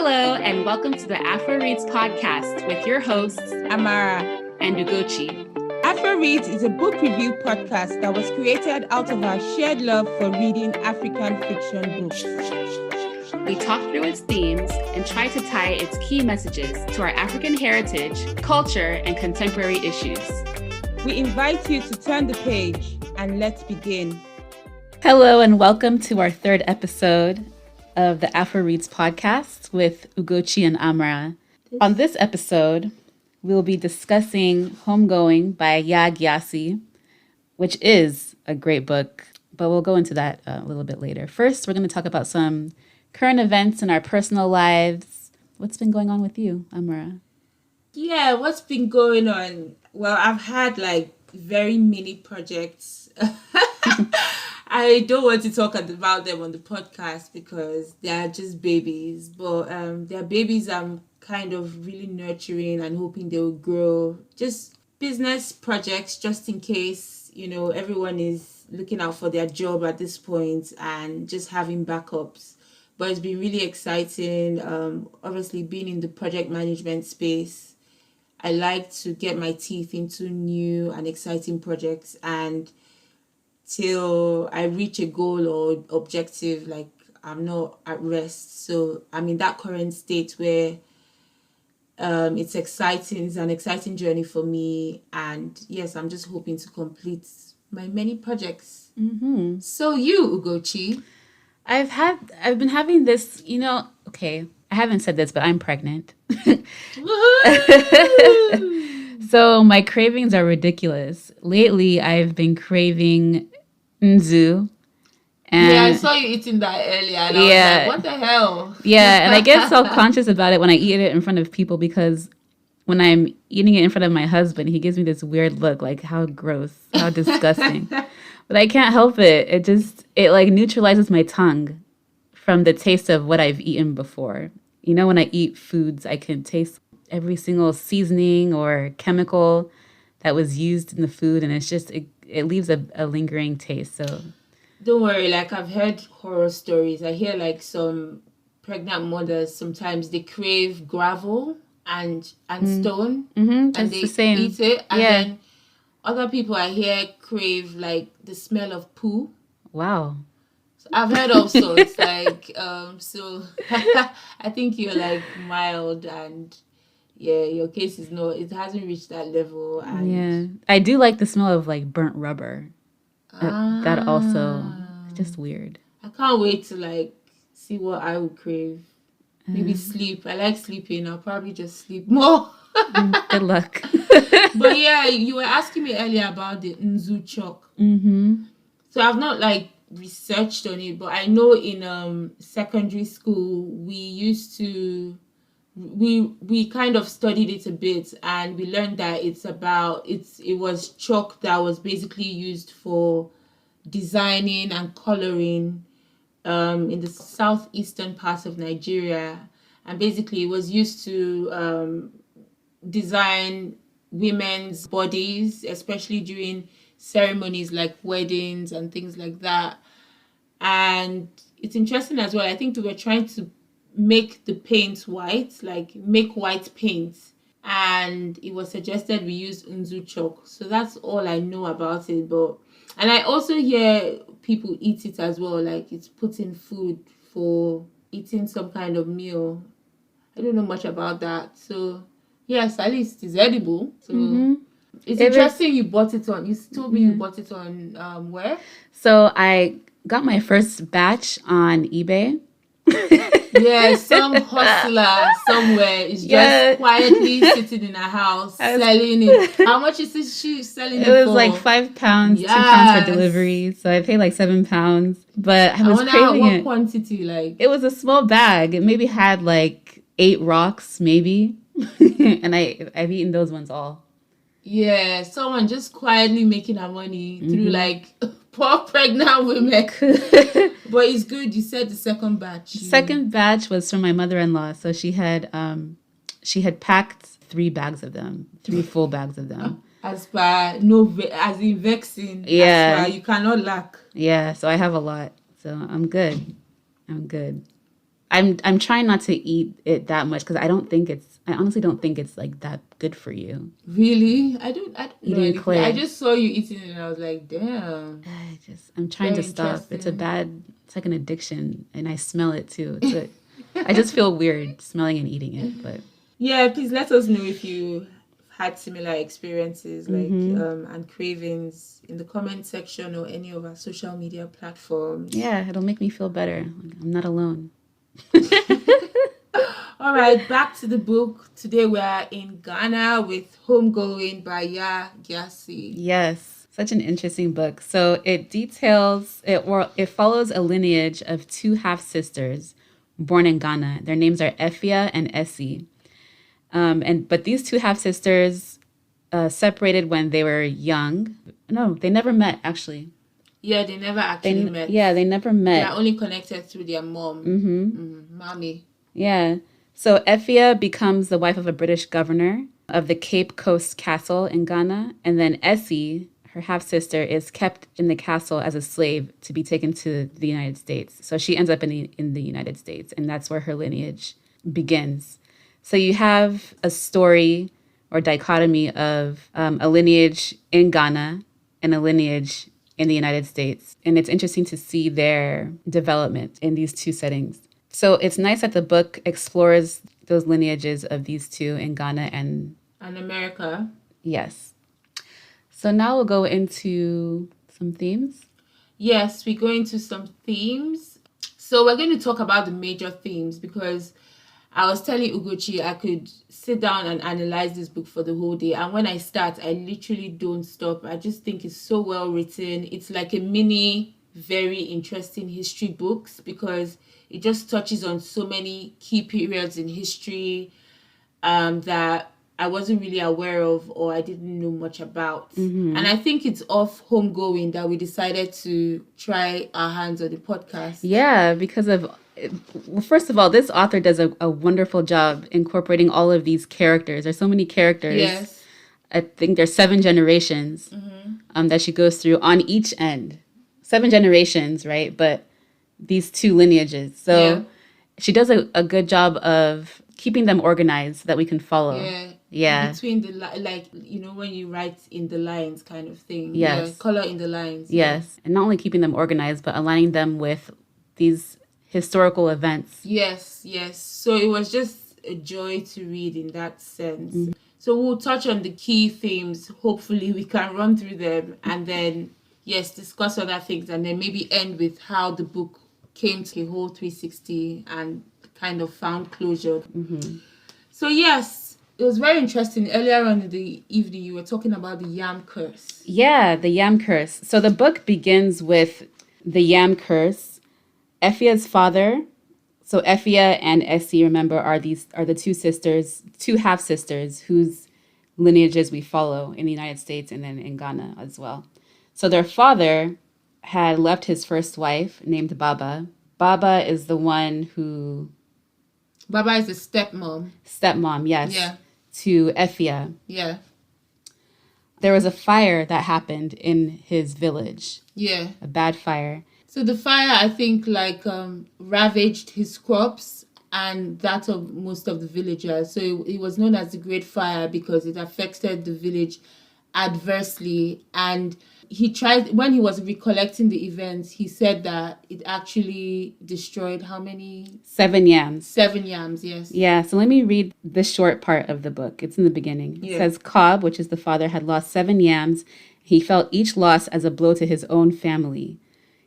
Hello, and welcome to the Afroreads podcast with your hosts, Amara and Ugochi. Afroreads is a book review podcast that was created out of our shared love for reading African fiction books. We talk through its themes and try to tie its key messages to our African heritage, culture, and contemporary issues. We invite you to turn the page and let's begin. Hello, and welcome to our third episode of the Afroreads podcast with Ugochi and Amara. On this episode, we'll be discussing Homegoing by Yaa Gyasi, which is a great book, but we'll go into that a little bit later. First, we're going to talk about some current events in our personal lives. What's been going on with you, Amara? Yeah, what's been going on? Well, I've had very many projects. I don't want to talk about them on the podcast because they are just babies, but they're babies I'm kind of really nurturing and hoping they will grow. Just business projects, just in case, everyone is looking out for their job at this point and just having backups. But it's been really exciting. Obviously, being in the project management space, I like to get my teeth into new and exciting projects, and till I reach a goal or objective, I'm not at rest. So I'm in that current state where it's exciting. It's an exciting journey for me, and yes, I'm just hoping to complete my many projects. Mm-hmm. So you, Ugochi? I've been having this, okay, I haven't said this, but I'm pregnant. So my cravings are ridiculous. Lately, I've been craving nzu. And I saw you eating that earlier. And I was like, what the hell? Yeah, and I get self-conscious about it when I eat it in front of people, because when I'm eating it in front of my husband, he gives me this weird look, like, how gross, how disgusting. But I can't help it. It neutralizes my tongue from the taste of what I've eaten before. When I eat foods, I can taste every single seasoning or chemical that was used in the food, and it leaves a lingering taste. So don't worry, I've heard horror stories. I hear some pregnant mothers, sometimes they crave gravel and stone, and they the same. Eat it, and then other people I hear crave the smell of poo. Wow. So I've heard all sorts. So I think you're mild, and your case is it hasn't reached that level. And I do like the smell of burnt rubber. That also is just weird. I can't wait to see what I would crave. Maybe sleep. I like sleeping. I'll probably just sleep more. Good luck. But you were asking me earlier about the nzu chalk. Mm-hmm. So I've not researched on it, but I know in secondary school we used to we kind of studied it a bit, and we learned that it was chalk that was basically used for designing and coloring in the southeastern part of Nigeria, and basically it was used to design women's bodies, especially during ceremonies like weddings and things like that. And it's interesting as well. I think we were trying to make the paint white, make white paint, and it was suggested we use nzu chalk. So that's all I know about it. And I also hear people eat it as well, it's put in food for eating some kind of meal. I don't know much about that. So yes, at least it's edible. So it's interesting you bought it on. You told me you bought it on where? So I got my first batch on eBay. Some hustler somewhere is just quietly sitting in a house selling it. How much is she selling it for? It was £5, £2 for delivery. So I paid £7. But I was craving what it. Quantity It was a small bag. It maybe had 8 rocks, maybe. And I've eaten those ones all. Yeah, someone just quietly making her money through poor pregnant women. But it's good. You said the second batch. Second batch was from my mother-in-law. So she had packed 3 bags of them, 3 full bags of them. As in vexing. Yeah. As per, you cannot lack. Yeah. So I have a lot. So I'm good. I'm trying not to eat it that much because I honestly don't think it's like that good for you. Really? I don't know Eating anything. I clay. just saw you eating it and I was like, damn. I'm trying to Very stop. interesting. It's like an addiction and I smell it too. I just feel weird smelling and eating it, but Yeah, please let us know if you had similar experiences mm-hmm. and cravings in the comment section or any of our social media platforms. Yeah, it'll make me feel better. Like, I'm not alone. All right, back to the book. Today we are in Ghana with Homegoing by Yaa Gyasi. Yes, such an interesting book. So it follows a lineage of two half sisters born in Ghana. Their names are Efia and Essie. But these two half sisters separated when they were young. No, they never met actually. Yeah, they never actually met. They never They are met. only connected through their mom, mommy. Yeah. So Effia becomes the wife of a British governor of the Cape Coast Castle in Ghana. And then Essie, her half sister, is kept in the castle as a slave to be taken to the United States. So she ends up in the United States, and that's where her lineage begins. So you have a story or dichotomy of a lineage in Ghana and a lineage in the United States. And it's interesting to see their development in these two settings. So it's nice that the book explores those lineages of these two in Ghana and America. yes. So now we'll go into some themes. Yes, we go into some themes. So we're going to talk about the major themes because I was telling Ugochi I could sit down and analyze this book for the whole day. And when I start, I literally don't stop. I just think it's so well written. It's like a mini, very interesting history books because it just touches on so many key periods in history that I wasn't really aware of or I didn't know much about. And I think it's off Homegoing that we decided to try our hands on the podcast. Yeah, because well, first of all, this author does a wonderful job incorporating all of these characters. There's so many characters. Yes. I think there's 7 generations that she goes through on each end. 7 generations, right? But these 2 lineages. So she does a good job of keeping them organized so that we can follow. Yeah. Between when you write in the lines kind of thing. Yes. Yeah, color in the lines. Yes. And not only keeping them organized, but aligning them with these historical events. Yes. So it was just a joy to read in that sense. So we'll touch on the key themes. Hopefully we can run through them and then, discuss other things and then maybe end with how the book came to a whole 360 and kind of found closure. So yes, it was very interesting. Earlier on in the evening, you were talking about the Yam Curse. Yeah, the Yam Curse. So the book begins with the Yam Curse. Effia's father, so Effia and Essie, remember, are the two half sisters whose lineages we follow in the United States and then in Ghana as well. So their father had left his first wife named Baba. Baba is the one who... Baba is the stepmom. Stepmom, yes. Yeah. To Effia. Yeah. There was a fire that happened in his village. Yeah. A bad fire. So the fire, I think, ravaged his crops and that of most of the villagers. So it was known as the Great Fire because it affected the village adversely. And when he was recollecting the events, he said that it actually destroyed how many? 7 yams. 7 yams, yes. Yeah, so let me read the short part of the book. It's in the beginning. It says, Cobb, which is the father, had lost 7 yams. He felt each loss as a blow to his own family.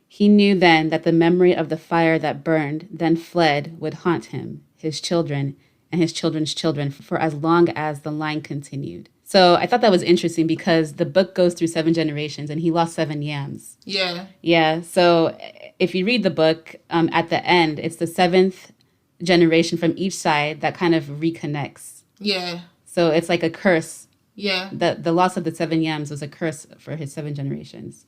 He knew then that the memory of the fire that burned, then fled, would haunt him, his children, and his children's children for as long as the line continued. So I thought that was interesting because the book goes through 7 generations and he lost 7 yams. Yeah. Yeah. So if you read the book, at the end, it's the 7th generation from each side that kind of reconnects. Yeah. So it's like a curse. Yeah. The loss of the 7 yams was a curse for his 7 generations.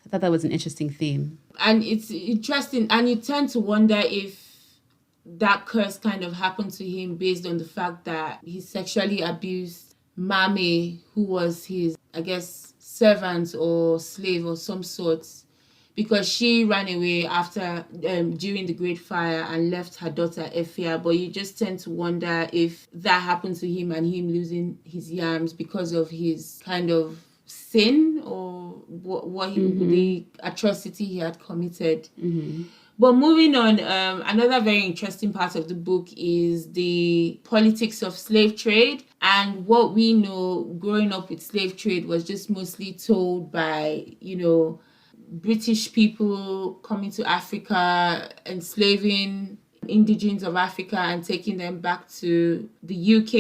I thought that was an interesting theme. And it's interesting. And you tend to wonder if that curse kind of happened to him based on the fact that he sexually abused Mame, who was his, I guess, servant or slave or some sort. because she ran away after during the Great Fire and left her daughter Efia. But you just tend to wonder if that happened to him and him losing his yams because of his kind of sin or what the atrocity he had committed. But moving on, another very interesting part of the book is the politics of slave trade. And what we know growing up with slave trade was just mostly told by, British people coming to Africa, enslaving indigenes of Africa and taking them back to the UK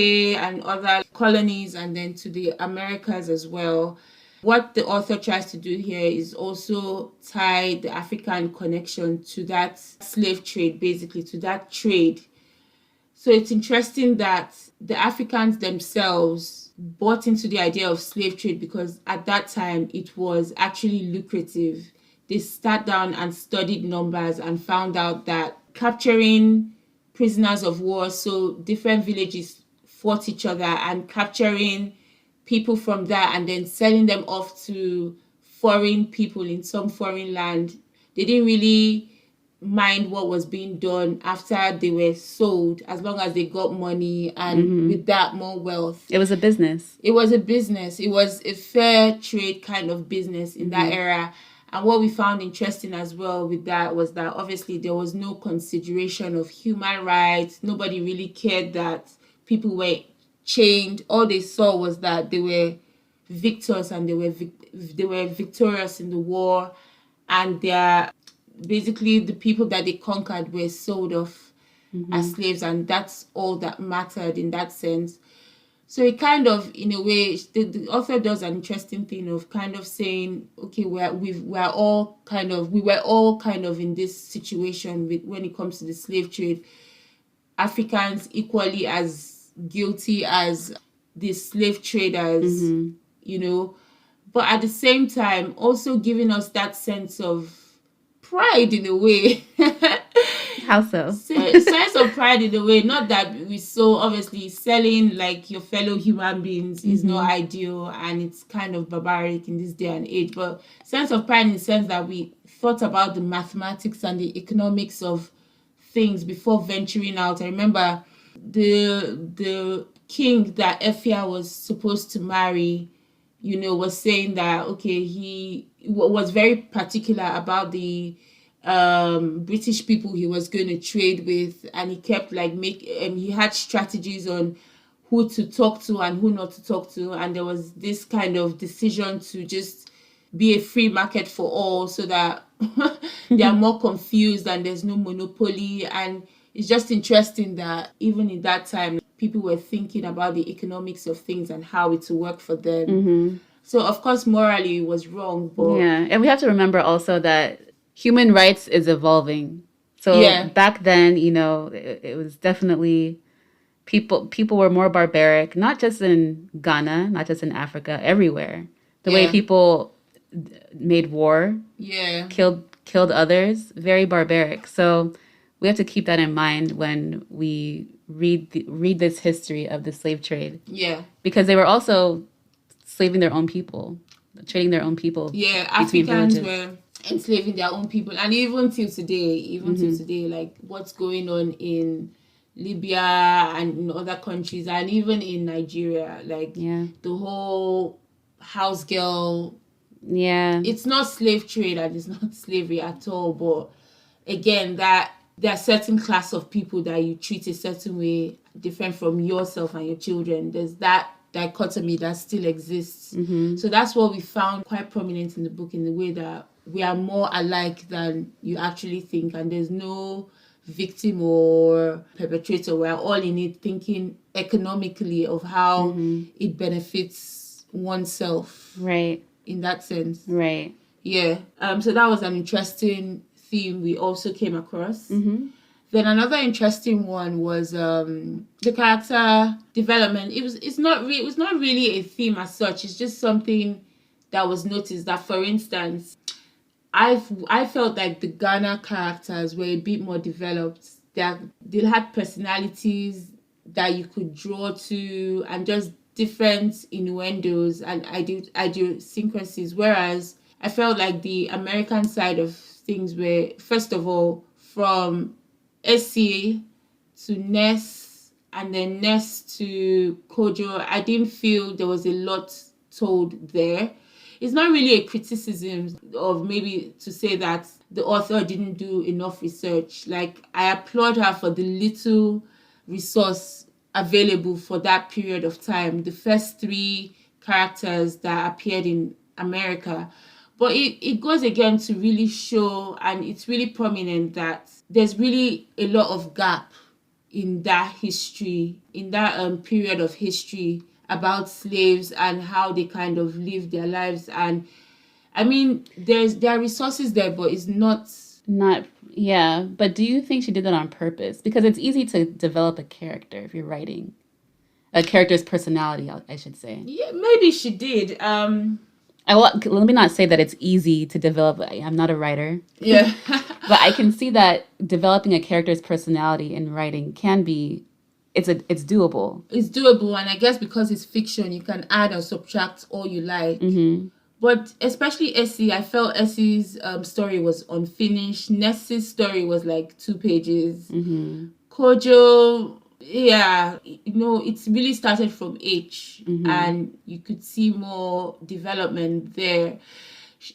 and other colonies and then to the Americas as well. What the author tries to do here is also tie the African connection to that slave trade, basically, to that trade. So it's interesting that the Africans themselves bought into the idea of slave trade because at that time it was actually lucrative. They sat down and studied numbers and found out that capturing prisoners of war, so different villages fought each other, and capturing people from that and then selling them off to foreign people in some foreign land. They didn't really mind what was being done after they were sold, as long as they got money and with that more wealth. It was a business. It was a business. It was a fair trade kind of business in that era. And what we found interesting as well with that was that obviously there was no consideration of human rights. Nobody really cared that people were chained. All they saw was that they were victors and they were victorious in the war, and basically the people that they conquered were sold off as slaves, and that's all that mattered in that sense. So it kind of, in a way, the author does an interesting thing of kind of saying, okay, we were all kind of in this situation when it comes to the slave trade. Africans equally as guilty as the slave traders, but at the same time also giving us that sense of pride in a way. How so? Sense of pride in a way. Not that we so obviously selling like your fellow human beings is not ideal and it's kind of barbaric in this day and age, but sense of pride in the sense that we thought about the mathematics and the economics of things before venturing out. I remember the king that Efia was supposed to marry, was saying that, okay, he was very particular about the British people he was going to trade with, and he kept he had strategies on who to talk to and who not to talk to, and there was this kind of decision to just be a free market for all so that they are more confused and there's no monopoly. And it's just interesting that even in that time people were thinking about the economics of things and how it would work for them. So of course morally it was wrong, but and we have to remember also that human rights is evolving. So back then, it was definitely people were more barbaric, not just in Ghana, not just in Africa, everywhere. The way people made war, killed others, very barbaric. So we have to keep that in mind when we read this history of the slave trade. Because they were also enslaving their own people, trading their own people. Africans were enslaving their own people, and even till today, like what's going on in Libya and in other countries, and even in Nigeria, like the whole house girl. It's not slave trade and it's not slavery at all, but again, that there are certain class of people that you treat a certain way, different from yourself and your children. There's that dichotomy that still exists. So that's what we found quite prominent in the book, in the way that we are more alike than you actually think, and there's no victim or perpetrator. We're all in it thinking economically of how it benefits oneself. Right. In that sense. Right. Yeah. So that was an interesting theme we also came across. Then another interesting one was the character development. It was not really a theme as such. It's just something that was noticed, that, for instance, I felt like the Ghana characters were a bit more developed. They had personalities that you could draw to, and just different innuendos and idiosyncrasies, whereas I felt like the American side of things were, first of all, from SC to Ness and then Ness to Kojo. I didn't feel there was a lot told there. It's not really a criticism of maybe to say that the author didn't do enough research. Like, I applaud her for the little resource available for that period of time. The first three characters that appeared in America. But it goes again to really show, and it's really prominent, that there's really a lot of gap in that history, in that period of history about slaves and how they kind of live their lives. And I mean, there are resources there, but it's not. Not, yeah. But do you think she did that on purpose? Because it's easy to develop a character if you're writing a character's personality, I should say. Yeah, maybe she did. Let me not say that it's easy to develop. I'm not a writer. Yeah. But I can see that developing a character's personality in writing can be, it's doable. It's doable, and I guess because it's fiction, you can add or subtract all you like. Mm-hmm. But especially Essie, I felt Essie's story was unfinished. Ness's story was like 2 pages. Mm-hmm. Kojo, yeah, it's really started from H, and you could see more development there.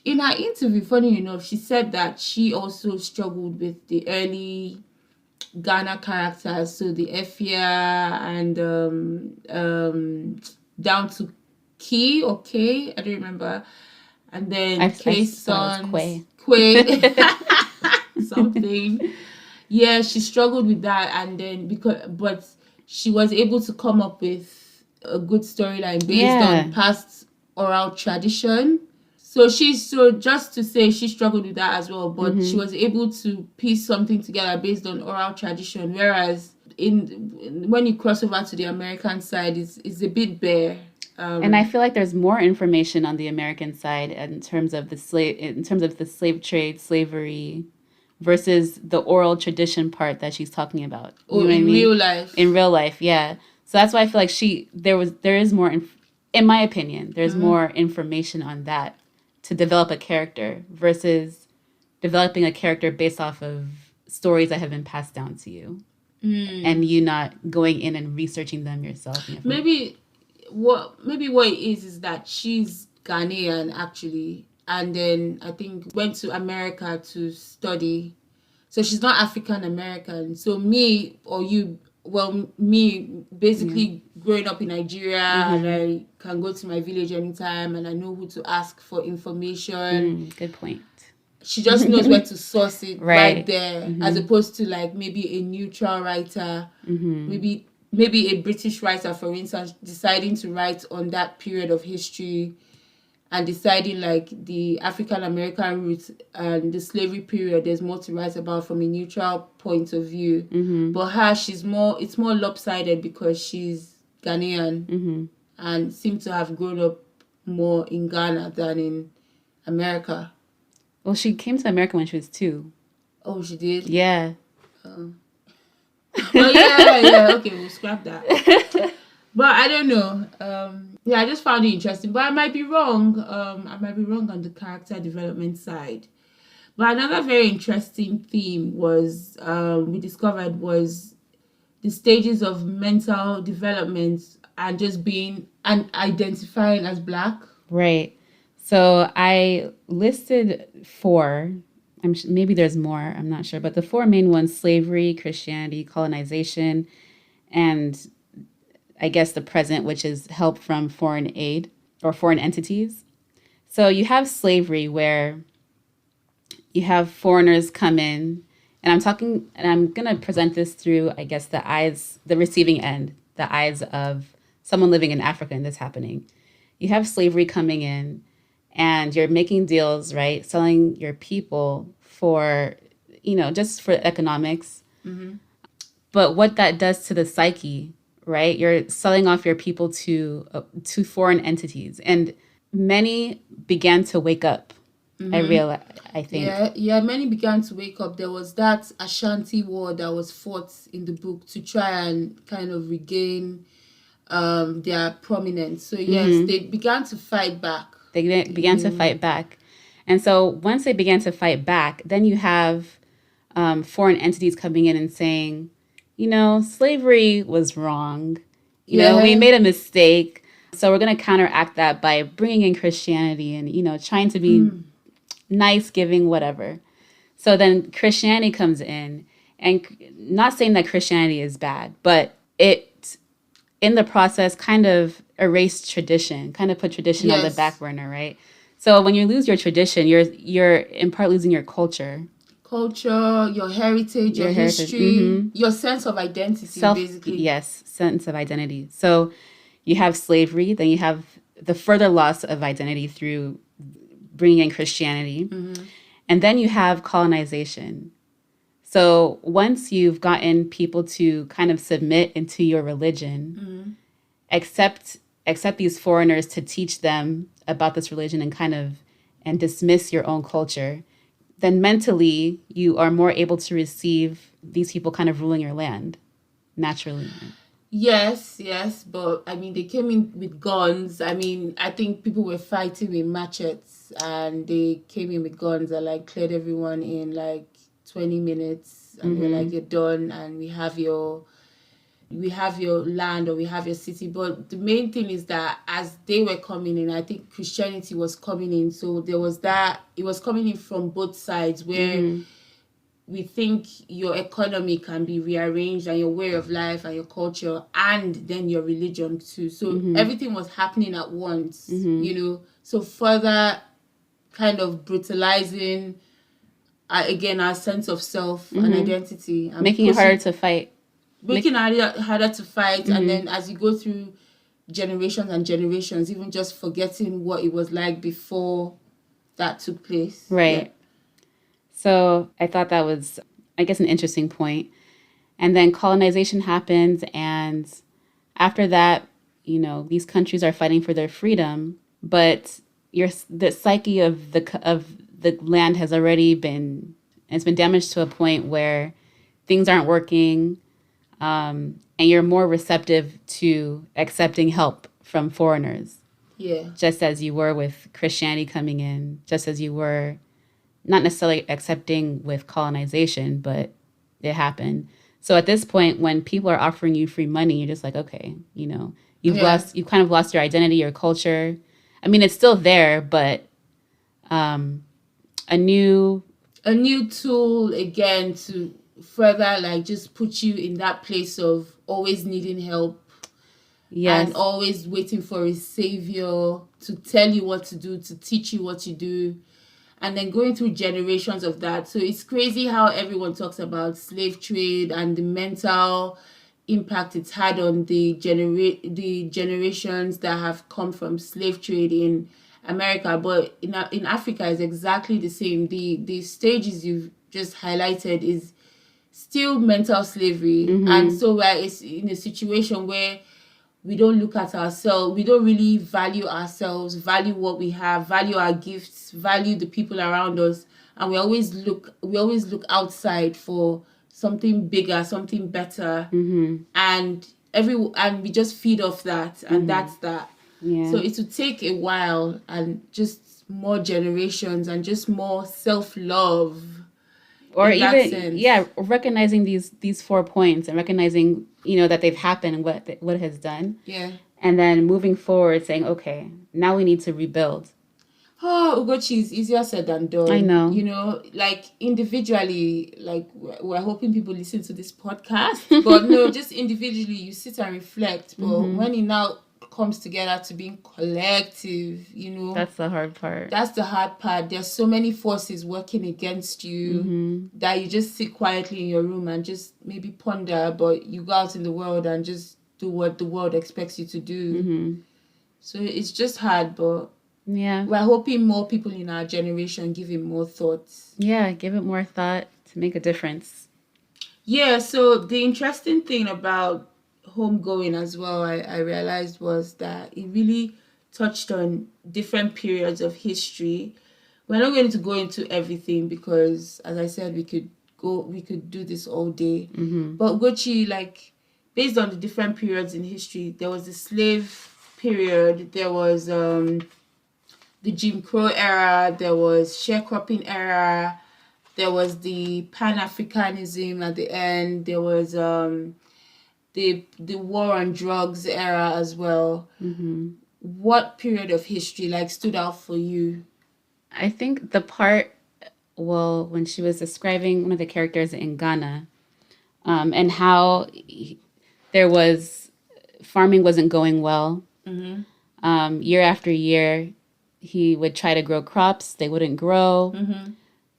In her interview, funny enough, she said that she also struggled with the early Ghana characters, so the Efia and down to Key or K, I don't remember, and then K's son Quay something. Yeah, she struggled with that, and then but she was able to come up with a good storyline based on past oral tradition. So just to say, she struggled with that as well, but she was able to piece something together based on oral tradition. Whereas when you cross over to the American side, it's a bit bare. And I feel like there's more information on the American side in terms of the slave trade, slavery, versus the oral tradition part that she's talking about. You know what I mean? Real life. In real life, yeah. So that's why I feel like there is more, in my opinion, there's more information on that to develop a character versus developing a character based off of stories that have been passed down to you, and you not going in and researching them yourself. Maybe what it is that she's Ghanaian actually, and then I think went to America to study. So she's not African American. So me basically growing up in Nigeria, and I can go to my village anytime, and I know who to ask for information. Good point. She just knows where to source it right there, as opposed to like maybe a neutral writer, maybe a British writer, for instance, deciding to write on that period of history and deciding like the African American roots and the slavery period, there's more to write about from a neutral point of view. But her, it's more lopsided because she's Ghanaian and seems to have grown up more in Ghana than in America. Well, she came to America when she was 2. Oh, she did? Yeah. Oh yeah. Okay, we'll scrap that. But I don't know. I just found it interesting. But I might be wrong. I might be wrong on the character development side. But another very interesting theme we discovered was the stages of mental development and just being and identifying as Black. Right. So I listed 4. Maybe there's more. I'm not sure. But the 4 main ones: slavery, Christianity, colonization, and I guess the present, which is help from foreign aid or foreign entities. So you have slavery, where you have foreigners come in, and I'm going to present this through, I guess, the receiving end, the eyes of someone living in Africa and this happening. You have slavery coming in, and you're making deals, right? Selling your people for, just for economics. But what that does to the psyche, right? You're selling off your people to foreign entities, and many began to wake up. I think. Yeah, many began to wake up. There was that Ashanti war that was fought in the book to try and kind of regain their prominence. So yes, they began to fight back. They began to fight back. And so once they began to fight back, then you have foreign entities coming in and saying, slavery was wrong. We Yeah. made a mistake. So we're going to counteract that by bringing in Christianity and, trying to be nice, giving, whatever. So then Christianity comes in, and not saying that Christianity is bad, but it, in the process, kind of erased tradition, kind of put tradition on the back Yes. burner, right? So when you lose your tradition, you're in part losing your culture, Culture, your heritage, your your heritage, history, your sense of identity, basically. sense of identity. So you have slavery, then you have the further loss of identity through bringing in Christianity, and then you have colonization. So once you've gotten people to kind of submit into your religion, accept these foreigners to teach them about this religion and dismiss your own culture, then mentally you are more able to receive these people kind of ruling your land naturally. Yes, yes, but I mean, they came in with guns. I mean, I think people were fighting with machetes, and they came in with guns and like cleared everyone in like 20 minutes, and they're like, you're done, and we have your land, or we have your city. But the main thing is that as they were coming in, I think Christianity was coming in. So there was that, it was coming in from both sides, where we think your economy can be rearranged, and your way of life and your culture, and then your religion too. So everything was happening at once, So further kind of brutalizing, again, our sense of self and identity, and Making it harder to fight. making it harder to fight. And then as you go through generations and generations, even just forgetting what it was like before that took place. Right. So I thought that was, I guess, an interesting point. And then colonization happens, and after that, these countries are fighting for their freedom, but the psyche of the land has already been, it's been damaged to a point where things aren't working, and you're more receptive to accepting help from foreigners. Yeah. Just as you were with Christianity coming in, just as you were not necessarily accepting with colonization, but it happened. So at this point, when people are offering you free money, you're just like, okay, you've kind of lost your identity, your culture. I mean, it's still there, but a new tool again to further like just put you in that place of always needing help, and always waiting for a savior to tell you what to do, to teach you what to do, and then going through generations of that. So it's crazy how everyone talks about slave trade and the mental impact it's had on the generations that have come from slave trade in America, but in Africa is exactly the same. The stages you've just highlighted is still mental slavery, and so we're in a situation where we don't look at ourselves, we don't really value ourselves, value what we have, value our gifts, value the people around us, and we always look outside for something bigger, something better, and we just feed off that, and that's that. So it will take a while, and just more generations, and just more self-love, or in that even sense. recognizing these 4 points, and recognizing that they've happened and what it has done, and then moving forward saying, okay, now we need to rebuild. Oh, Ugochi is easier said than done. I know. Like individually, like we're hoping people listen to this podcast, but no, just individually, you sit and reflect. But when it now comes together to being collective, That's the hard part. that's the hard part. There's so many forces working against you that you just sit quietly in your room and just maybe ponder, but you go out in the world and just do what the world expects you to do. So it's just hard, but we're hoping more people in our generation give it more thoughts. Give it more thought to make a difference. So the interesting thing about Homegoing as well, I realized, was that it really touched on different periods of history. We're not going to go into everything because, as I said, we could do this all day. But Gochi, like, based on the different periods in history, there was the slave period, there was the Jim Crow era, there was sharecropping era, there was the Pan-Africanism at the end, there was the war on drugs era as well. What period of history like stood out for you? I think the part, well, when she was describing one of the characters in Ghana, and how there was farming wasn't going well. Year after year, he would try to grow crops, they wouldn't grow,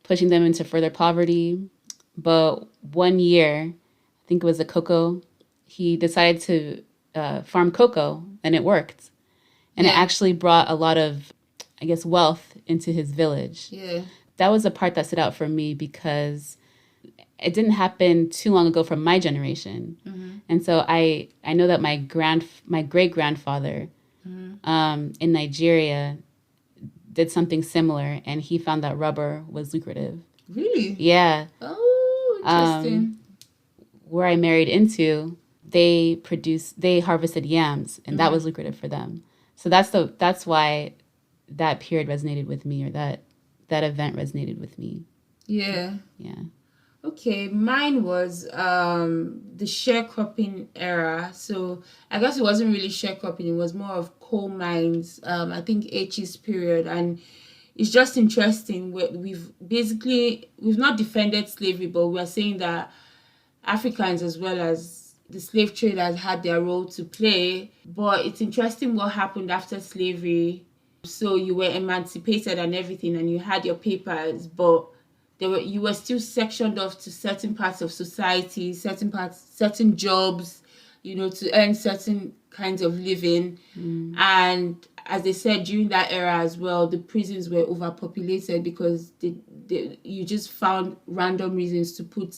pushing them into further poverty. But one year, I think it was the cocoa, he decided to farm cocoa, and it worked. And it actually brought a lot of, I guess, wealth into his village. Yeah. That was the part that stood out for me because it didn't happen too long ago from my generation. And so I know that my great grandfather in Nigeria did something similar, and he found that rubber was lucrative. Really? Yeah. Oh, interesting. Where I married into, they harvested yams, and that was lucrative for them. So that's why that period resonated with me, or that event resonated with me. Yeah. Yeah. Okay, mine was the sharecropping era. So I guess it wasn't really sharecropping, it was more of coal mines. I think H's period, and it's just interesting. We've not defended slavery, but we're saying that Africans as well as the slave traders had their role to play. But it's interesting what happened after slavery. So you were emancipated and everything, and you had your papers, but you were still sectioned off to certain parts of society, certain jobs, to earn certain kinds of living. And as they said, during that era as well, the prisons were overpopulated because you just found random reasons to put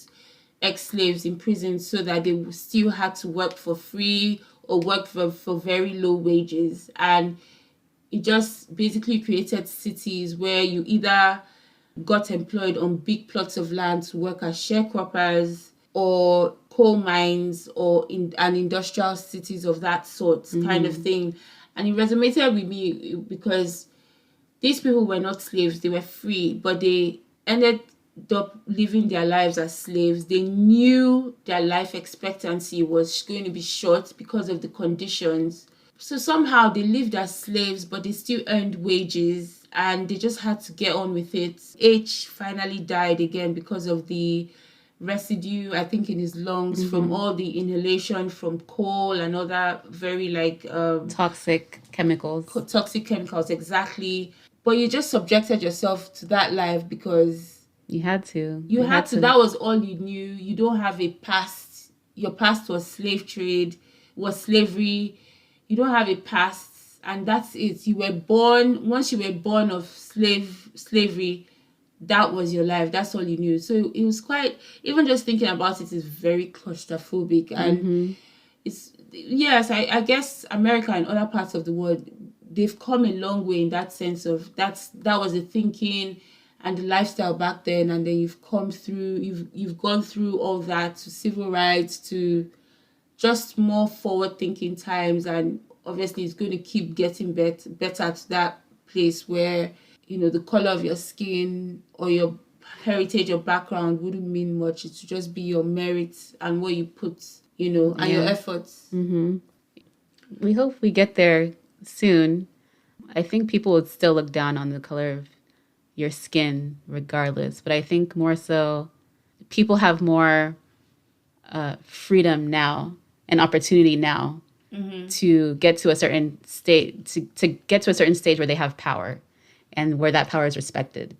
ex-slaves in prison so that they still had to work for free or work for very low wages. And it just basically created cities where you either got employed on big plots of land to work as sharecroppers or coal mines or in industrial cities of that sort, kind of thing. And it resonated with me because these people were not slaves, they were free, but they ended up living their lives as slaves. They knew their life expectancy was going to be short because of the conditions. So somehow they lived as slaves, but they still earned wages, and they just had to get on with it. H finally died again because of the residue, I think, in his lungs from all the inhalation from coal and other very toxic chemicals. Exactly. But you just subjected yourself to that life because you had to. You had to. That was all you knew. You don't have a past. Your past was slave trade, was slavery. You don't have a past, and that's it. You were born. Once you were born of slavery, that was your life. That's all you knew. So it was quite. Even just thinking about it is very claustrophobic, and it's yes. I guess America and other parts of the world, they've come a long way in that sense of that was the thinking and the lifestyle back then, and then you've gone through all that, to civil rights, to just more forward-thinking times, and obviously it's going to keep getting better to that place where, the color of your skin or your heritage or background wouldn't mean much. It should just be your merit and what you put, and your efforts. We hope we get there soon. I think people would still look down on the color of your skin regardless, but I think more so people have more freedom now and opportunity now to get to a certain state, to get to a certain stage where they have power and where that power is respected.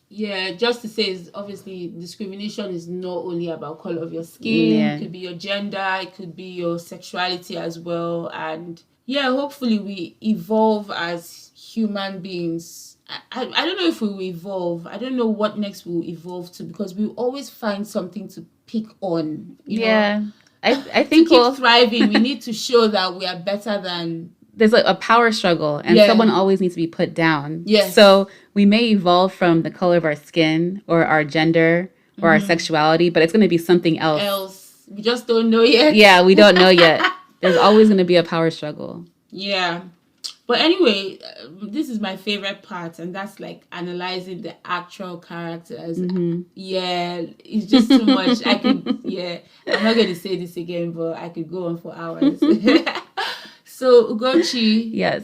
Yeah, just to say, is obviously discrimination is not only about color of your skin. It could be your gender, it could be your sexuality as well. And yeah, hopefully we evolve as human beings. I don't know if we will evolve. I don't know what next we'll evolve to, because we'll always find something to pick on. You know? I think to keep thriving, we need to show that we are better than. There's a power struggle, and someone always needs to be put down. Yes. So we may evolve from the color of our skin or our gender or our sexuality, but it's going to be something else. We just don't know yet. Yeah, we don't know yet. There's always going to be a power struggle. Yeah. But But anyway, this is my favorite part, and that's like analyzing the actual characters. Yeah, it's just too much. Yeah, I'm not going to say this again, but I could go on for hours. So, Ugochi, Yes.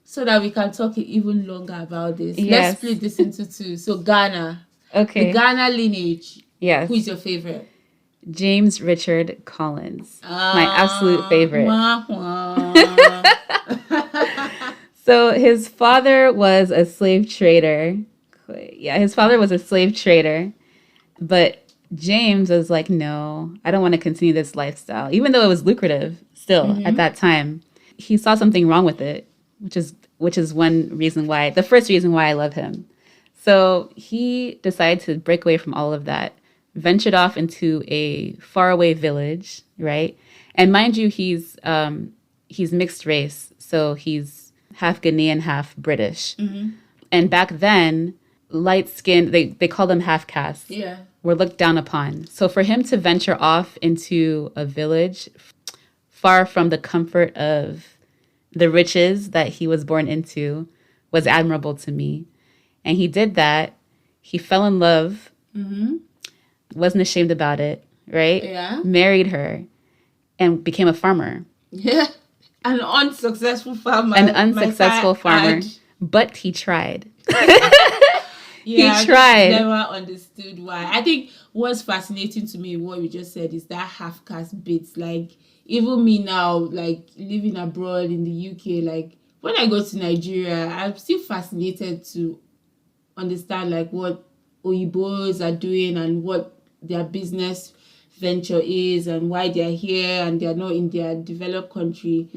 so that we can talk even longer about this, let's Yes. split this into two. So, Ghana, the Okay. Ghana lineage, Yes. who is your favorite? James Richard Collins. My absolute favorite. So his father was a slave trader. Yeah, his father was a slave trader. But James was like, no, I don't want to continue this lifestyle. Even though it was lucrative still at that time. He saw something wrong with it, which is one reason why, the first reason why I love him. So he decided to break away from all of that, ventured off into a faraway village, right? And mind you, he's mixed race, so he's half Ghanaian, half British. And back then, light skinned, they call them half caste. Yeah. Were looked down upon. So for him to venture off into a village far from the comfort of the riches that he was born into was admirable to me. And he did that. He fell in love. Wasn't ashamed about it, right? Yeah. Married her and became a farmer. Yeah. An unsuccessful farmer. But he tried. Yeah, he tried. I never understood why. I think what's fascinating to me, what you just said, is that half caste bits. Like, even me now, like, living abroad in the UK, like, when I go to Nigeria, I'm still fascinated to understand, like, what Oyibos are doing and what their business venture is and why they're here and they're not in their developed country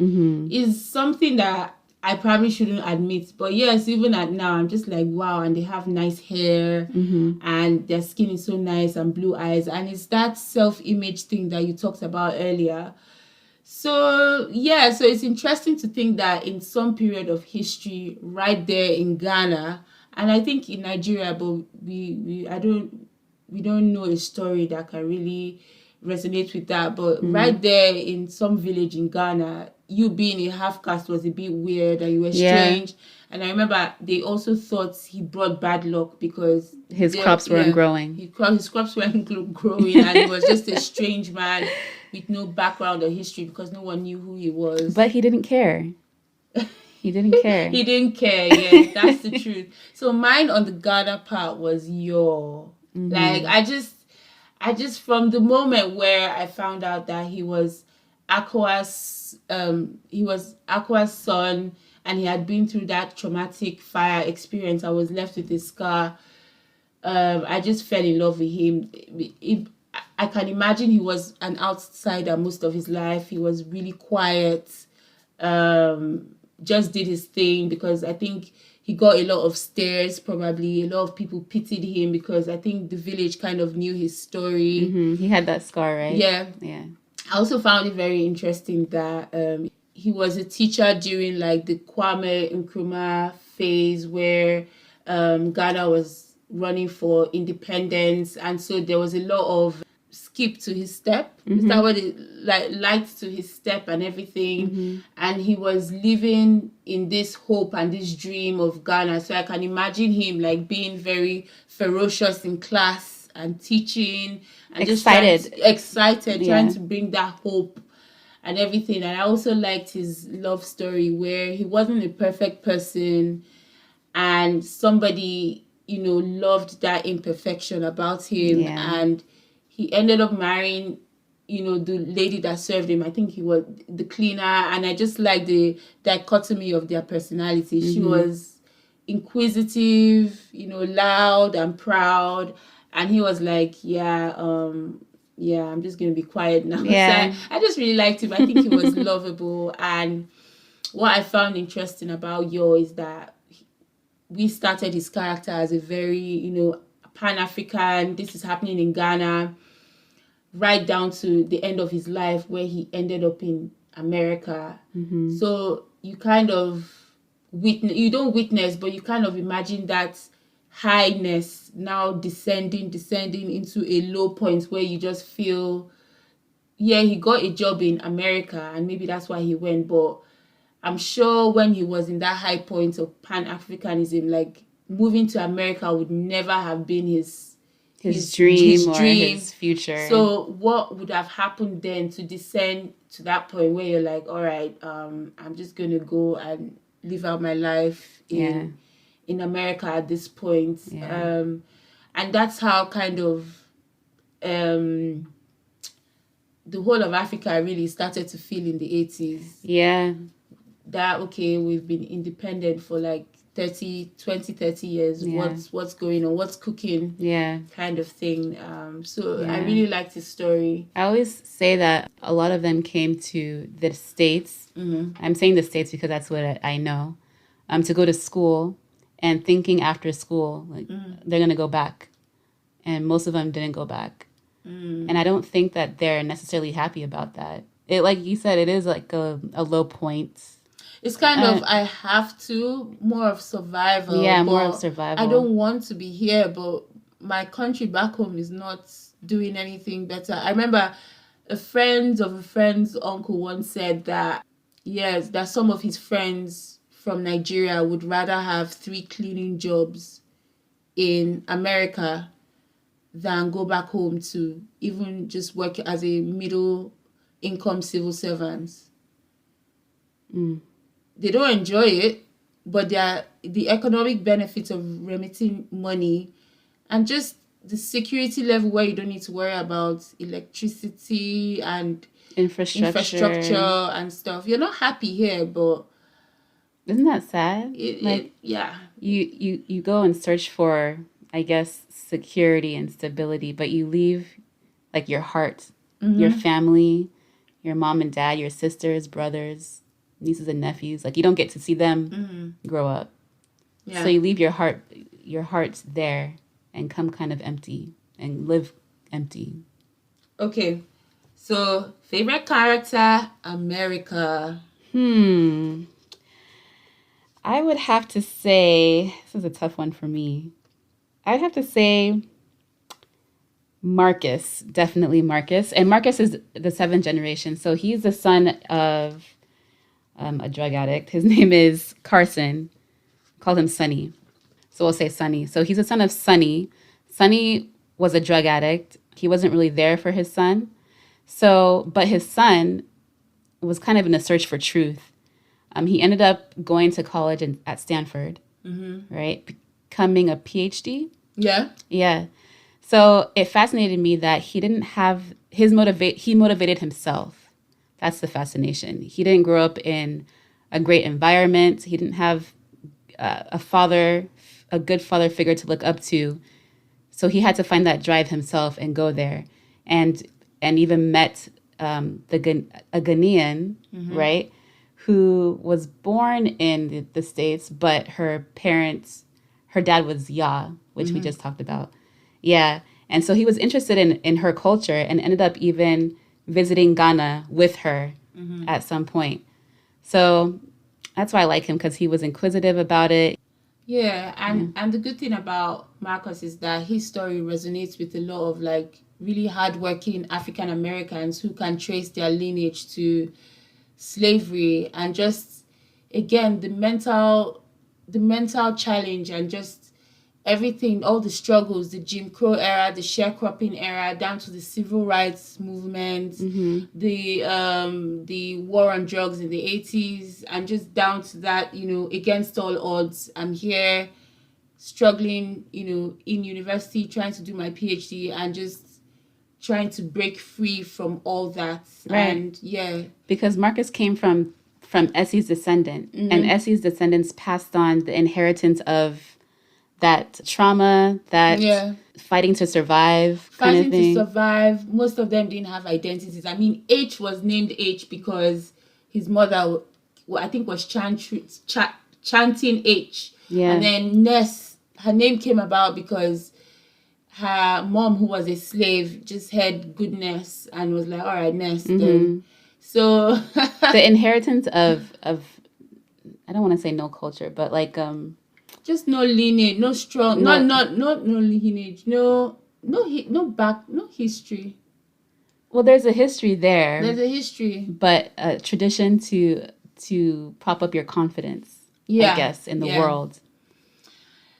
is something that I probably shouldn't admit. But yes, even at now, I'm just like, wow, and they have nice hair and their skin is so nice and blue eyes. And it's that self-image thing that you talked about earlier. So, yeah, so it's interesting to think that in some period of history, right there in Ghana, and I think in Nigeria, but we don't know a story that can really resonate with that. But right there in some village in Ghana, you being a half caste was a bit weird and you were strange. And I remember they also thought he brought bad luck because his crops weren't growing. His crops weren't growing, and he was just a strange man with no background or history because no one knew who he was. But he didn't care. He didn't care. He didn't care. Yeah, that's the truth. So mine on the Ghana part was your. Like, I just from the moment where I found out that he was Aqua's son and he had been through that traumatic fire experience, I was left with a scar. I just fell in love with him. I can imagine he was an outsider most of his life. He was really quiet, just did his thing because I think he got a lot of stares, probably. A lot of people pitied him because I think the village kind of knew his story. He had that scar, right? Yeah. Yeah. I also found it very interesting that he was a teacher during like the Kwame Nkrumah phase where Ghana was running for independence. And so there was a lot of skip to his step. Is that what it liked to his step and everything? And he was living in this hope and this dream of Ghana. So I can imagine him like being very ferocious in class and teaching and excited, trying to bring that hope and everything. And I also liked his love story where he wasn't a perfect person and somebody, loved that imperfection about him. And he ended up marrying, the lady that served him. I think he was the cleaner. And I just like the dichotomy of their personality. She was inquisitive, loud and proud. And he was like, I'm just going to be quiet now. Yeah. So I just really liked him. I think he was lovable. And what I found interesting about Yo is that we started his character as a very, Pan-African, this is happening in Ghana, right down to the end of his life where he ended up in America. So you kind of you don't witness, but you kind of imagine that highness now descending into a low point where you just feel, he got a job in America and maybe that's why he went, but I'm sure when he was in that high point of Pan-Africanism, like moving to America would never have been His dream or dream. his future. So what would have happened then to descend to that point where you're like, all right, I'm just gonna go and live out my life in America at this point. Yeah. And that's how kind of um the whole of Africa really started to feel in the 80s. Yeah. That okay, we've been independent for like 30 years. Yeah. What's going on, what's cooking, Yeah. kind of thing. So I Yeah. really liked his story. I always say that a lot of them came to the States. I'm saying the States because that's what I know. To go to school and thinking after school, like they're going to go back. And most of them didn't go back. And I don't think that they're necessarily happy about that. It, like you said, it is like a low point. It's kind of I have to, more of survival. Yeah, more of survival. I don't want to be here, but my country back home is not doing anything better. I remember a friend of a friend's uncle once said that yes, that some of his friends from Nigeria would rather have 3 cleaning jobs in America than go back home to even just work as a middle income civil servant. They don't enjoy it, but the economic benefits of remitting money and just the security level where you don't need to worry about electricity and infrastructure and stuff. You're not happy here, but isn't that sad? Yeah. You go and search for, I guess, security and stability, but you leave like your heart, your family, your mom and dad, your sisters, brothers, nieces and nephews. Like you don't get to see them grow up. Yeah. So you leave your heart there and come kind of empty and live empty. Okay. So favorite character, America. I would have to say, this is a tough one for me. I'd have to say Marcus, definitely Marcus. And Marcus is the 7th generation. So he's the son of a drug addict. His name is Carson. Call him Sonny. So we'll say Sonny. So he's the son of Sonny. Sonny was a drug addict. He wasn't really there for his son. But his son was kind of in a search for truth. He ended up going to college at Stanford, right? Becoming a PhD. Yeah. Yeah. So it fascinated me that he didn't have he motivated himself. That's the fascination. He didn't grow up in a great environment. He didn't have a good father figure to look up to. So he had to find that drive himself and go there, and even met a Ghanaian, right, who was born in the States, but her dad was Yaa, which we just talked about. Yeah. And so he was interested in her culture and ended up even visiting Ghana with her at some point. So that's why I like him, because he was inquisitive about it. Yeah, and the good thing about Marcus is that his story resonates with a lot of like really hardworking African Americans who can trace their lineage to slavery, and just again the mental challenge and just everything, all the struggles, the Jim Crow era, the sharecropping era, down to the civil rights movement, the war on drugs in the 80s, and just down to that, against all odds, I'm here struggling, in university, trying to do my PhD and just trying to break free from all that. Right. And yeah. Because Marcus came from Essie's descendant, and Essie's descendants passed on the inheritance of that trauma, that fighting to survive kind of thing. To survive. Most of them didn't have identities. I mean, H was named H because his mother, I think, was chanting H. Yeah. And then Ness, her name came about because her mom, who was a slave, just had goodness and was like, all right, Ness. Then. So the inheritance of I don't want to say no culture, but like just no lineage, no strong, no lineage, no history. Well, there's a history there. There's a history, but tradition to to prop up your confidence, Yeah. I guess, in the Yeah. world?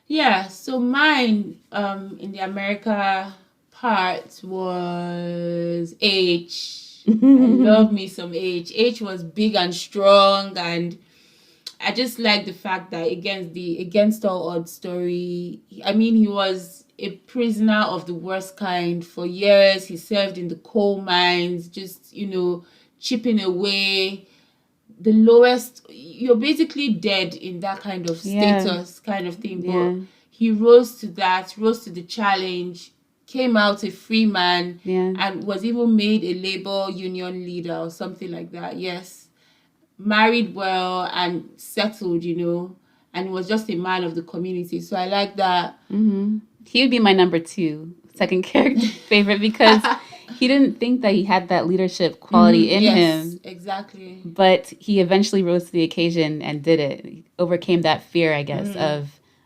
Yeah, so mine in the America part was H. I love me some H. H was big and strong, and I just like the fact that against all odds story. I mean, he was a prisoner of the worst kind for years. He served in the coal mines, just chipping away. The lowest, you're basically dead in that kind of Yeah. status kind of thing. Yeah. But he rose to the challenge, came out a free man, Yeah. and was even made a labor union leader or something like that. Yes, married well and settled, and was just a man of the community. So I like that. He would be my number 2, second character favorite, because he didn't think that he had that leadership quality in him. Exactly. But he eventually rose to the occasion and did it. He overcame that fear, I guess,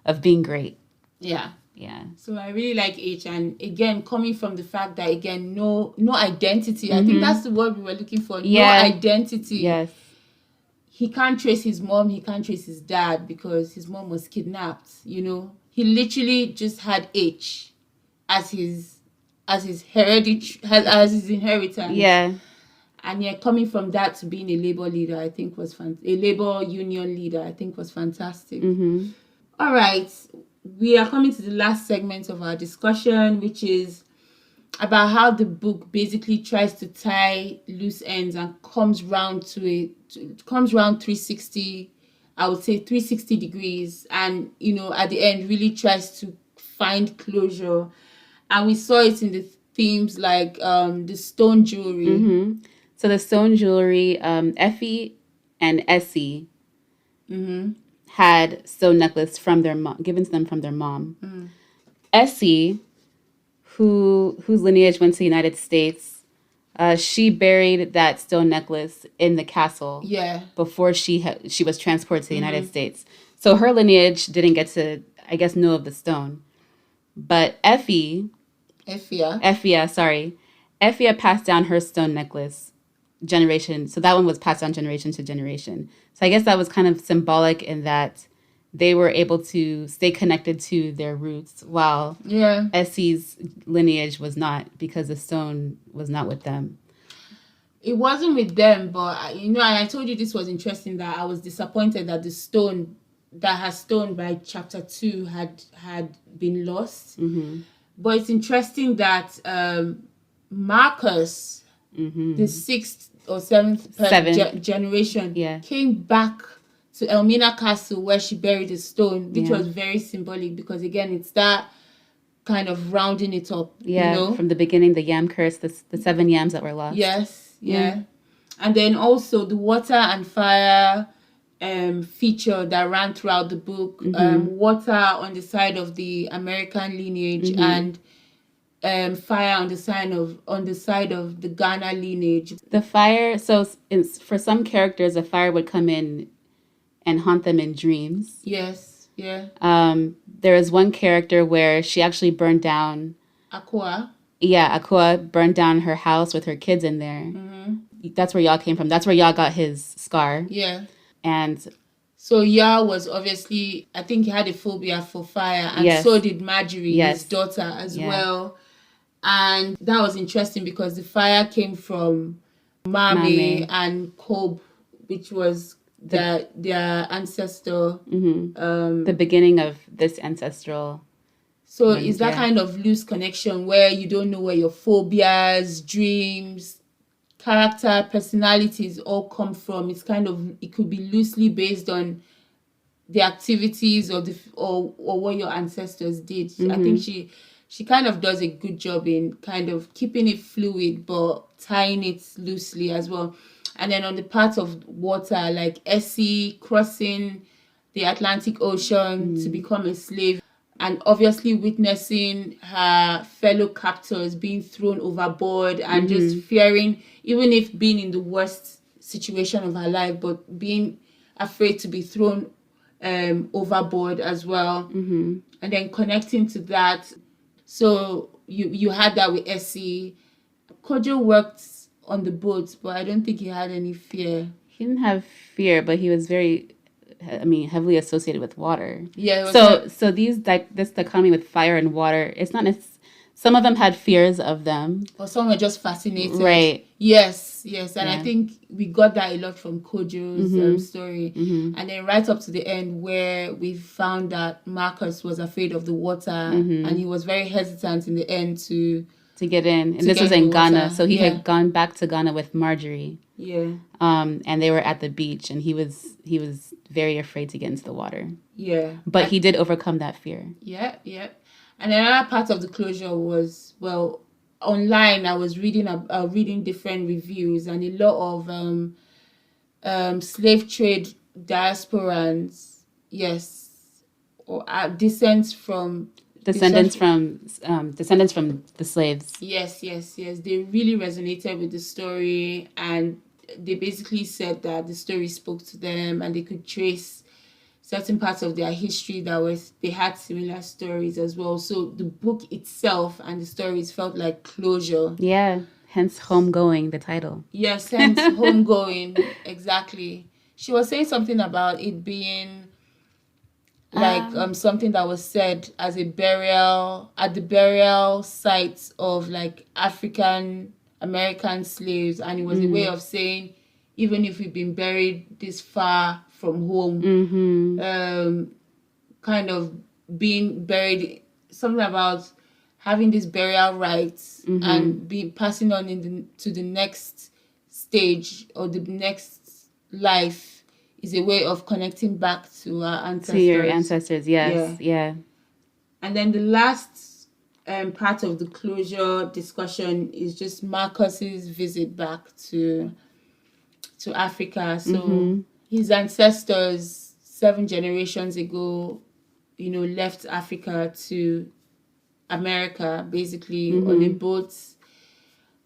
of being great. Yeah. Yeah. So I really like H, and again, coming from the fact that again, no identity. I think that's the word we were looking for. Yeah. No identity. Yes. He can't trace his mom. He can't trace his dad because his mom was kidnapped. He literally just had H as his hereditary, as his inheritance. Yeah. And yeah, coming from that to being a labor leader, I think was a labor union leader, I think was fantastic. All right, we are coming to the last segment of our discussion, which is about how the book basically tries to tie loose ends and comes round 360. I would say 360 degrees, and at the end really tries to find closure. And we saw it in the themes like the stone jewelry. So the stone jewelry, Effie and Essie had stone necklace from their mom, given to them from their mom. Essie, whose lineage went to the United States, she buried that stone necklace in the castle. Yeah. Before she was transported to the United States. So her lineage didn't get to, I guess, know of the stone. But Effie passed down her stone necklace generation. So that one was passed down generation to generation. So I guess that was kind of symbolic in that they were able to stay connected to their roots while Essie's lineage was not, because the stone was not with them. It wasn't with them, but and I told you this was interesting, that I was disappointed that the stone that has stone by chapter 2 had been lost. But it's interesting that Marcus, the 6th or 7th generation, came back to Elmina Castle where she buried the stone, which was very symbolic because again it's that kind of rounding it up. From the beginning, the Yam Curse, the 7 yams that were lost. And then also the water and fire feature that ran throughout the book. Water on the side of the American lineage and fire on the side of the Ghana lineage. The fire, so for some characters, the fire would come in and haunt them in dreams. Yes, yeah. There is one character where she actually burned down Akua. Yeah, Akua burned down her house with her kids in there. That's where Yaa came from. That's where Yaa got his scar. Yeah. And so Yaa was obviously, I think he had a phobia for fire, and so did Marjorie, his daughter, as well. And that was interesting because the fire came from Mame and Kob, which was their ancestor. The beginning of this ancestral. So it's that kind of loose connection where you don't know where your phobias, dreams, character, personalities all come from. It's kind of, it could be loosely based on the activities or what your ancestors did. I think she kind of does a good job in kind of keeping it fluid but tying it loosely as well. And then on the part of water, like Essie crossing the Atlantic Ocean to become a slave, and obviously witnessing her fellow captors being thrown overboard and just fearing, even if being in the worst situation of her life, but being afraid to be thrown overboard as well. And then connecting to that. So you had that with Essie. Kojo worked on the boat, but I don't think he had any fear. He didn't have fear, but he was heavily associated with water. Yeah. So these this dichotomy with fire and water, it's not necessarily. Some of them had fears of them. Or some were just fascinated. Right. Yes. And I think we got that a lot from Kojo's story. Mm-hmm. And then right up to the end where we found that Marcus was afraid of the water and he was very hesitant in the end to get in. And this was in Ghana. So he had gone back to Ghana with Marjorie. Yeah. And they were at the beach and he was very afraid to get into the water. Yeah. But he did overcome that fear. Yeah. And another part of the closure was, well, online I was reading different reviews, and a lot of slave trade diasporans, or descendants from the slaves. Yes. They really resonated with the story, and they basically said that the story spoke to them, and they could trace certain parts of their history they had similar stories as well. So the book itself and the stories felt like closure. Yeah, hence Homegoing, the title. Yes, hence Homegoing, exactly. She was saying something about it being like something that was said as a burial at the burial sites of like African American slaves, and it was a way of saying, even if we've been buried this far from home, kind of being buried, something about having this burial rites and passing on to the next stage or the next life is a way of connecting back to our ancestors. To your ancestors, yes. Yeah. And then the last part of the closure discussion is just Marcus's visit back to Africa. So his ancestors 7 generations ago, left Africa to America, basically on a boat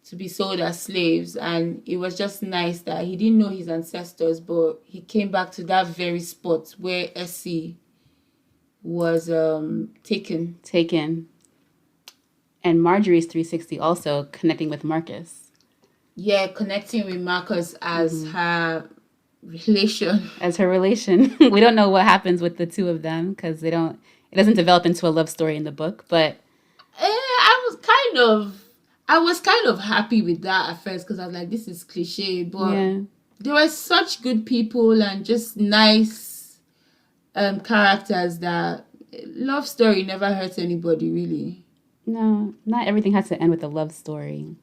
to be sold as slaves. And it was just nice that he didn't know his ancestors, but he came back to that very spot where Essie was taken. And Marjorie's 360 also connecting with Marcus. Yeah, connecting with Marcus as her relation. We don't know what happens with the two of them because it doesn't develop into a love story in the book, but I was kind of happy with that at first because I was like, this is cliche, but there were such good people and just nice characters that love story never hurts anybody, really. No, not everything has to end with a love story.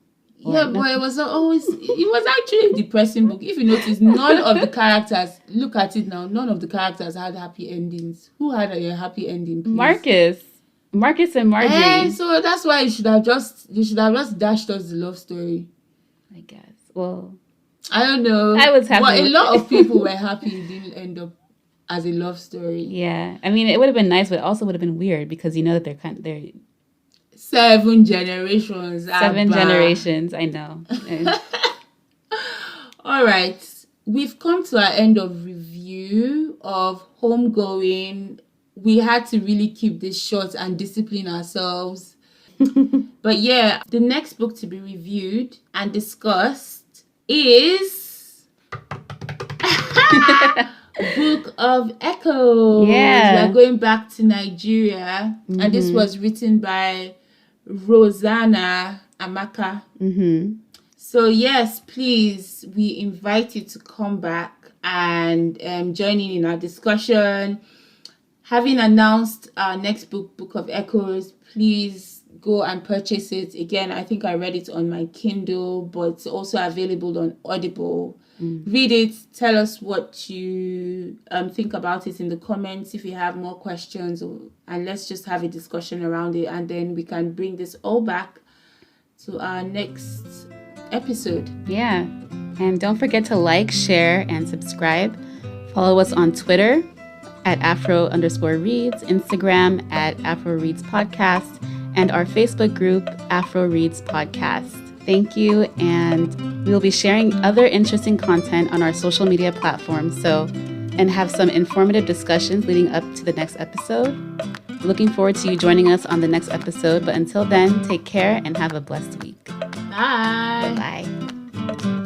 Yeah, but it was actually a depressing book. If you notice, none of the characters, look at it now, none of the characters had happy endings. Who had a happy ending, please? Marcus and Marjorie. And so that's why you should have just dashed us the love story. I guess. Well, I don't know. I was happy. But a lot of people were happy it didn't end up as a love story. Yeah. I mean, it would have been nice, but it also would have been weird because that they're 7 generations. 7 generations, I know. All right. We've come to our end of review of Homegoing. We had to really keep this short and discipline ourselves. But yeah, the next book to be reviewed and discussed is Book of Echoes. Yeah. We're going back to Nigeria. And this was written by Rosanna Amaka. So yes, please, we invite you to come back and join in our discussion. Having announced our next book, Book of Echoes, please go and purchase it. Again, I think I read it on my Kindle, but it's also available on Audible. Read it. Tell us what you think about it in the comments if you have more questions, and let's just have a discussion around it, and then we can bring this all back to our next episode. Yeah. And don't forget to like, share, and subscribe. Follow us on Twitter at Afro_Reads, Instagram at Afroreads Podcast, and our Facebook group, Afroreads Podcast. Thank you, and we will be sharing other interesting content on our social media platforms, and have some informative discussions leading up to the next episode. Looking forward to you joining us on the next episode, but until then, take care and have a blessed week. Bye. Bye.